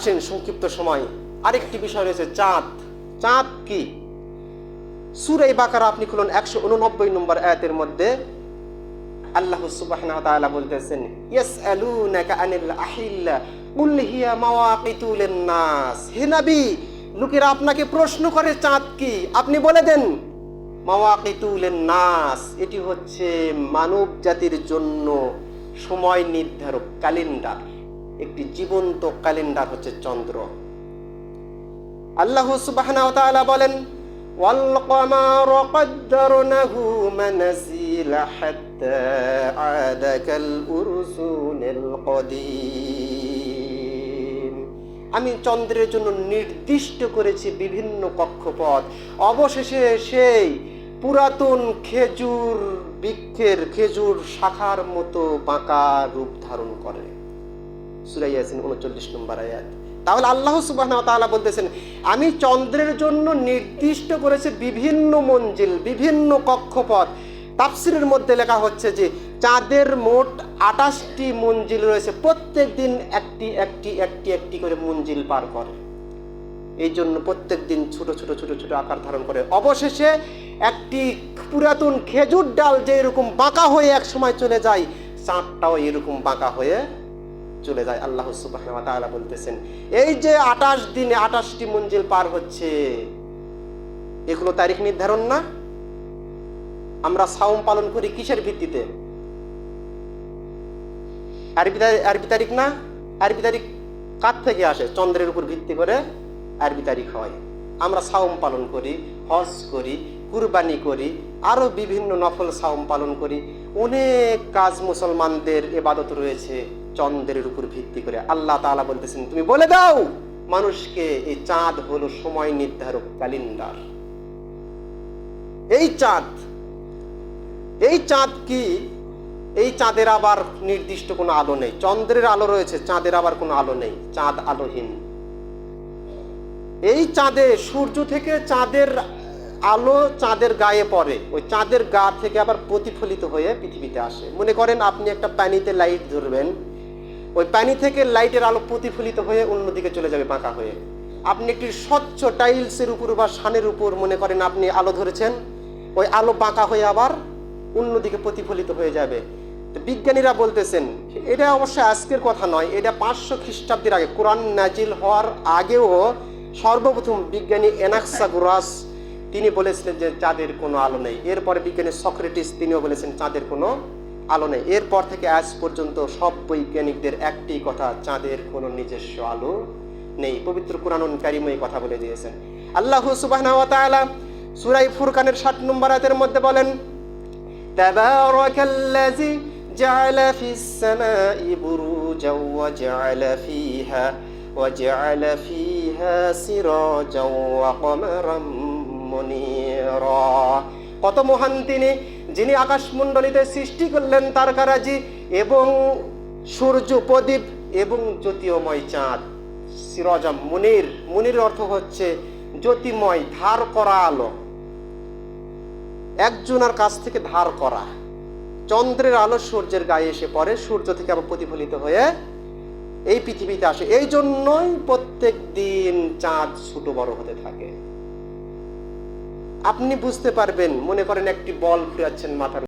আসেন সংক্ষিপ্ত সময় আরেকটি বিষয় রয়েছে চাঁদ। চাঁদ কি? সূরা বাকারা আপনি খুলুন 189 নম্বর আয়াতের মধ্যে আল্লাহ সুবহানাহু ওয়া তাআলা বলতেছেন, ইয়াসআলুনাকা আনিল আহিল্লা কুল হিয়া মাওয়াকিতু লিন-নাস। হে নবী, লোকেরা আপনাকে প্রশ্ন করে চাঁদ কি, আপনি বলে দেন মাওয়াকিতু লিন-নাস, এটি হচ্ছে মানব জাতির জন্য সময় নির্ধারক ক্যালেন্ডার। একটি জীবন্ত ক্যালেন্ডার হচ্ছে চন্দ্র। আল্লাহ সুবহানাহু ওয়া তাআলা বলেন, ওয়াল কমারা কদ্দারনাহু মানাসিলা হাত্তা আদা কাল উরসুনিল কদিম। আমি চন্দ্রের জন্য নির্দিষ্ট করেছি বিভিন্ন কক্ষপথ, অবশেষে সেই পুরাতন খেজুর বৃক্ষের খেজুর শাখার মতো বাঁকা রূপ ধারণ করে। সূরা ইয়াসিন 39 নম্বর আয়াত। তাহলে আল্লাহ সুবহানাহু ওয়া তাআলা বলতেছেন, আমি চন্দ্রের জন্য নির্দিষ্ট করেছি বিভিন্ন মঞ্জিল, বিভিন্ন কক্ষপথ। তাফসীরের মধ্যে লেখা হচ্ছে যে চাঁদের মোট 28টি মঞ্জিল রয়েছে, প্রত্যেক দিন একটি একটি একটি একটি করে মঞ্জিল পার করে। এই জন্য প্রত্যেক দিন ছোট ছোট ছোট ছোট আকার ধারণ করে। অবশেষে একটি পুরাতন খেজুর ডাল যে এরকম বাঁকা হয়ে এক সময় চলে যায়, চাঁদটাও এরকম বাঁকা হয়ে চলে যায়। আল্লাহ সুবহানাহু ওয়া তাআলা বলতেছেন, এই যে 28 দিনে 28টি মঞ্জিল পার হচ্ছে, এগুলো তারিখ নির্ধারণ না? আমরা সাওম পালন করি কিসের ভিত্তিতে? আরবি তারিখ না? আরবি তারিখ কার থেকে আসে? চন্দ্রের উপর ভিত্তি করে আরবি তারিখ হয়। আমরা সাওম পালন করি, হজ করি, কুরবানি করি, আরো বিভিন্ন নফল সাওম পালন করি। অনেক কাজ মুসলমানদের ইবাদত রয়েছে চন্দ্রের উপর ভিত্তি করে। আল্লাহ তাআলা বলতেছেন, তুমি বলে দাও মানুষকে, এই চাঁদ হলো সময় নির্ধারক ক্যালেন্ডার। এই চাঁদ কি? এই চাঁদের আবার নির্দিষ্ট কোনো আলো নেই। চন্দ্রের আলো রয়েছে, চাঁদের আবার কোনো আলো নেই, চাঁদ আলোহীন। এই চাঁদে সূর্য থেকে চাঁদের আলো চাঁদের গায়ে পড়ে, ওই চাঁদের গা থেকে আবার প্রতিফলিত হয়ে পৃথিবীতে আসে। মনে করেন আপনি একটা পানিতে লাইট ধরবেন, ওই পানি থেকে লাইটের আলো প্রতিফলিত হয়ে অন্যদিকে চলে যাবে বাঁকা হয়ে। আপনি একটি স্বচ্ছ টাইলসের উপর বা শানের উপর মনে করেন আপনি আলো ধরেছেন, ওই আলো বাঁকা হয়ে আবার অন্যদিকে প্রতিফলিত হয়ে যাবে। বিজ্ঞানীরা বলতেছেন, এটা অবশ্য আজকের কথা নয়, এটা 500 খ্রিস্টাব্দের আগে, কোরআন নাজিল হওয়ার আগেও সর্বপ্রথম বিজ্ঞানী এনাক্সাগোরাস তিনি বলেছিলেন যে চাঁদের কোনো আলো নেই। এরপরে বিজ্ঞানী সক্রেটিস তিনিও বলেছেন চাঁদের কোনো আলো নেই। এরপর থেকে আজ পর্যন্ত সব বৈজ্ঞানিকদের একটি কথা, চাঁদের কোনো নিজস্ব আলো নেই। পবিত্র কুরআনুল কারীমে এই কথা বলে দিয়েছেন। আল্লাহ সুবহানাহু ওয়া তাআলা সূরা ফুরকানের 60 নম্বর আয়াতের মধ্যে বলেন, তাবারাকাল্লাযী জাআলা ফিস সামাই বুরুজাও ওয়া জাআলা ফিহা সিরাজাও ওয়া কমারাম মুনীরা। কত মহান তিনি, যিনি আকাশমণ্ডলীতে সৃষ্টি করলেন তারকারাজি এবং সূর্য, প্রদীপ এবং জ্যোতির্ময় চাঁদ। সিরাজাম মুনীর, মুনীর অর্থ হচ্ছে জ্যোতির্ময়, ধার করা আলো, একজনের কাছ থেকে ধার করা। চন্দ্রের আলো সূর্যের গায়ে এসে পড়ে, সূর্য থেকে আবার প্রতিফলিত হয়ে এই পৃথিবীতে আসে। এই জন্যই প্রত্যেক দিন চাঁদ ছোট বড় হতে থাকে। আপনি বুঝতে পারবেন, মনে করেন একটি বল ফুরাচ্ছেন মাথার